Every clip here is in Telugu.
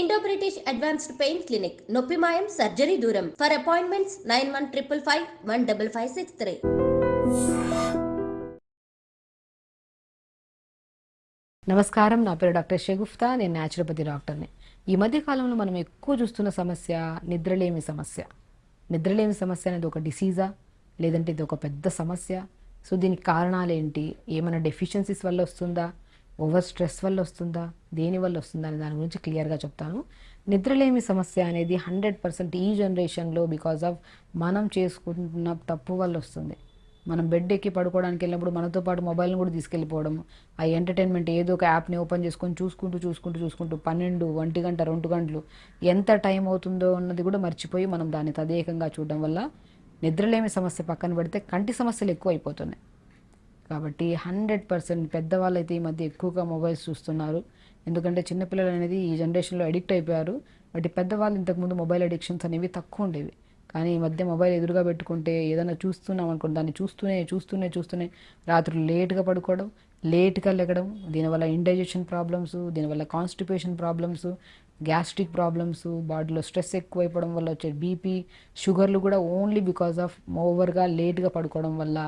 Indo British advanced pain clinic నొప్పి మాయం సర్జరీ దూరం. For appointments 9155515563. నమస్కారం, నా పేరు డాక్టర్ షగుఫ్తా. నేను న్యాచురోపతి డాక్టర్ని. ఈ మధ్య కాలంలో మనం ఎక్కువ చూస్తున్న సమస్య నిద్రలేమి సమస్య. నిద్రలేమి సమస్య అనేది ఒక డిసీజా, లేదంటే ఇది ఒక పెద్ద సమస్య? సో దీనికి కారణాలు ఏంటి? ఏమైనా డెఫిషియన్సీస్ వల్ల వస్తుందా, ఓవర్ స్ట్రెస్ వల్ల వస్తుందా, దేని వల్ల వస్తుందా అనే దాని గురించి క్లియర్గా చెప్తాను. నిద్రలేమి సమస్య అనేది 100% ఈ జనరేషన్లో బికాజ్ ఆఫ్ మనం చేసుకుంటున్న తప్పు వల్ల వస్తుంది. మనం బెడ్ ఎక్కి పడుకోవడానికి వెళ్ళినప్పుడు మనతో పాటు మొబైల్ని కూడా తీసుకెళ్ళిపోవడం, ఆ ఎంటర్టైన్మెంట్ ఏదో ఒక యాప్ని ఓపెన్ చేసుకొని చూసుకుంటూ 12, 1 గంట 2 గంటలు ఎంత టైం అవుతుందో అన్నది కూడా మర్చిపోయి మనం దాన్ని తదేకంగా చూడడం వల్ల నిద్రలేమి సమస్య పక్కన పెడితే కంటి సమస్యలు ఎక్కువ అయిపోతున్నాయి. కాబట్టి 100% పెద్దవాళ్ళు అయితే ఈ మధ్య ఎక్కువగా మొబైల్స్ చూస్తున్నారు. ఎందుకంటే చిన్నపిల్లలు అనేది ఈ జనరేషన్లో అడిక్ట్ అయిపోయారు. బట్ పెద్దవాళ్ళు ఇంతకుముందు మొబైల్ అడిక్షన్స్ అనేవి తక్కువ ఉండేవి. కానీ ఈ మధ్య మొబైల్ ఎదురుగా పెట్టుకుంటే ఏదైనా చూస్తున్నాం అనుకోండి, దాన్ని చూస్తూనే రాత్రులు లేట్గా పడుకోవడం, లేట్గా లెగడం, దీనివల్ల ఇండైజెషన్ ప్రాబ్లమ్స్, దీనివల్ల కాన్స్టిపేషన్ ప్రాబ్లమ్స్, గ్యాస్ట్రిక్ ప్రాబ్లమ్స్, బాడీలో స్ట్రెస్ ఎక్కువైపోవడం వల్ల వచ్చే బీపీ, షుగర్లు కూడా ఓన్లీ బికాజ్ ఆఫ్ ఓవర్గా లేట్గా పడుకోవడం వల్ల.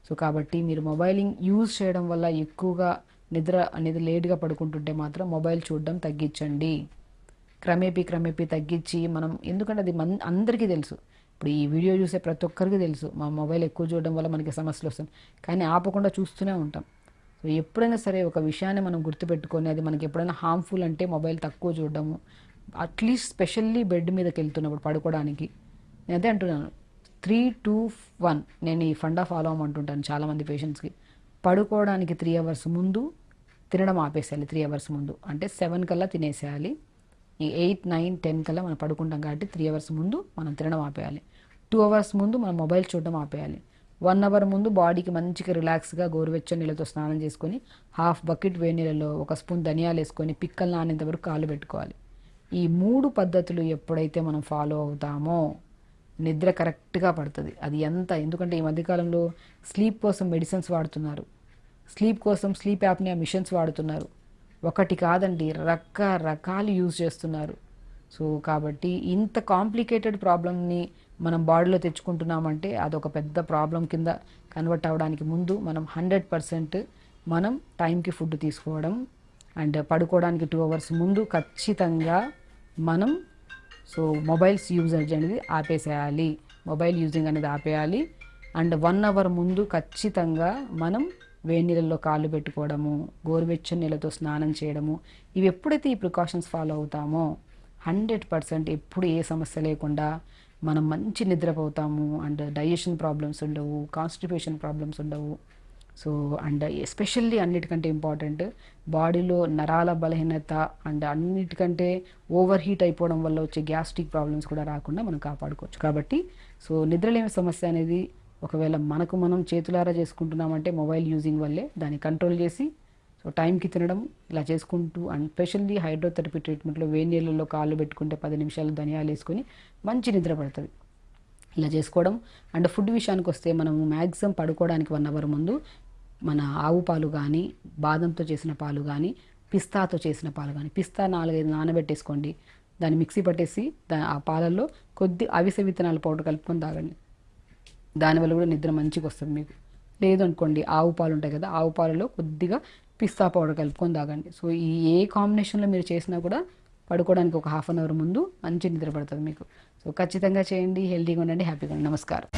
సో కాబట్టి మీరు మొబైలింగ్ యూజ్ చేయడం వల్ల ఎక్కువగా నిద్ర అనేది లేట్గా పడుకుంటుంటే మాత్రం మొబైల్ చూడడం తగ్గించండి. క్రమేపీ తగ్గించి మనం, ఎందుకంటే అది అందరికీ తెలుసు. ఇప్పుడు ఈ వీడియో చూసే ప్రతి ఒక్కరికి తెలుసు మా మొబైల్ ఎక్కువ చూడడం వల్ల మనకి సమస్యలు వస్తాయి. కానీ ఆపకుండా చూస్తూనే ఉంటాం. సో ఎప్పుడైనా సరే ఒక విషయాన్ని మనం గుర్తుపెట్టుకొని అది మనకి ఎప్పుడైనా హార్మ్ఫుల్ అంటే మొబైల్ తక్కువ చూడడము. అట్లీస్ట్ స్పెషల్లీ బెడ్ మీదకి వెళ్తున్నప్పుడు పడుకోవడానికి నేను అదే అంటున్నాను, 3-2-1 నేను ఈ ఫండా ఫాలో అవ్వమంటుంటాను చాలామంది పేషెంట్స్కి. పడుకోవడానికి 3 అవర్స్ ముందు తినడం ఆపేసేయాలి. 3 అవర్స్ ముందు అంటే 7 కల్లా తినేసేయాలి. ఈ 8, 9, 10 కల్లా మనం పడుకుంటాం కాబట్టి 3 అవర్స్ ముందు మనం తినడం ఆపేయాలి. 2 అవర్స్ ముందు మనం మొబైల్ చూడడం ఆపేయాలి. 1 అవర్ ముందు బాడీకి మంచిగా రిలాక్స్గా గోరువెచ్చని నీళ్ళతో స్నానం చేసుకొని హాఫ్ బకెట్ వేడి నీళ్ళలో 1 స్పూన్ ధనియాలు వేసుకొని పిక్కలు నానేంత వరకు కాళ్ళు పెట్టుకోవాలి. ఈ 3 పద్ధతులు ఎప్పుడైతే మనం ఫాలో అవుతామో నిద్ర కరెక్ట్గా పడుతుంది. అది ఎందుకంటే ఈ మధ్యకాలంలో స్లీప్ కోసం మెడిసిన్స్ వాడుతున్నారు, స్లీప్ కోసం స్లీప్ యాప్నియా మిషన్స్ వాడుతున్నారు. ఒకటి కాదండి, రకరకాలు యూజ్ చేస్తున్నారు. సో కాబట్టి ఇంత కాంప్లికేటెడ్ ప్రాబ్లమ్ని మనం బాడీలో తెచ్చుకుంటున్నామంటే అదొక పెద్ద ప్రాబ్లం కింద కన్వర్ట్ అవ్వడానికి ముందు మనం 100% మనం టైంకి ఫుడ్ తీసుకోవడం అండ్ పడుకోవడానికి 2 అవర్స్ ముందు ఖచ్చితంగా మనం మొబైల్స్ యూజేజ్ అనేది ఆపేసేయాలి. మొబైల్ యూజింగ్ అనేది ఆపేయాలి. అండ్ 1 అవర్ ముందు ఖచ్చితంగా మనం వేడి నీళ్ళల్లో కాళ్ళు పెట్టుకోవడము, గోరువెచ్చని నీళ్ళతో స్నానం చేయడము, ఇవి ఎప్పుడైతే ఈ ప్రికాషన్స్ ఫాలో అవుతామో 100% ఎప్పుడు ఏ సమస్య లేకుండా మనం మంచి నిద్రపోతాము. అండ్ డైజెషన్ ప్రాబ్లమ్స్ ఉండవు, కాన్స్టిపేషన్ ప్రాబ్లమ్స్ ఉండవు. సో అండ్ ఎస్పెషల్లీ అన్నిటికంటే ఇంపార్టెంట్ బాడీలో నరాల బలహీనత అండ్ అన్నిటికంటే ఓవర్ హీట్ అయిపోవడం వల్ల వచ్చే గ్యాస్ట్రిక్ ప్రాబ్లమ్స్ కూడా రాకుండా మనం కాపాడుకోవచ్చు. కాబట్టి నిద్రలేమి సమస్య అనేది ఒకవేళ మనం చేతులారా చేసుకుంటున్నామంటే మొబైల్ యూజింగ్ వల్లే దాన్ని కంట్రోల్ చేసి టైంకి తినడం ఇలా చేసుకుంటూ, అండ్ స్పెషల్లీ హైడ్రోథెరపీ ట్రీట్మెంట్లో వేడి నీళ్ళల్లో కాళ్ళు పెట్టుకుంటే 10 నిమిషాలు ధనియాలు వేసుకొని మంచి నిద్ర పడుతుంది. ఇలా చేసుకోవడం. అండ్ ఫుడ్ విషయానికి వస్తే మనము మ్యాక్సిమం పడుకోవడానికి 1 అవర్ ముందు మన ఆవు పాలు కానీ, బాదంతో చేసిన పాలు కానీ, పిస్తాతో చేసిన పాలు కానీ, పిస్తా 4-5 నానబెట్టేసుకోండి, దాన్ని మిక్సీ పట్టేసి ఆ పాలల్లో కొద్ది అవిసె విత్తనాల పౌడర్ కలుపుకొని తాగండి. దానివల్ల కూడా నిద్ర మంచిగా వస్తుంది మీకు. లేదు అనుకోండి, ఆవు పాలు ఉంటాయి కదా, ఆవు పాలలో కొద్దిగా పిస్తా పౌడర్ కలుపుకొని తాగండి. సో ఈ ఏ కాంబినేషన్లో మీరు చేసినా కూడా పడుకోవడానికి ఒక హాఫ్ అన్ అవర్ ముందు మంచి నిద్ర పడుతుంది మీకు. సో ఖచ్చితంగా చేయండి. హెల్తీగా ఉండండి, హ్యాపీగా ఉండండి. నమస్కారం.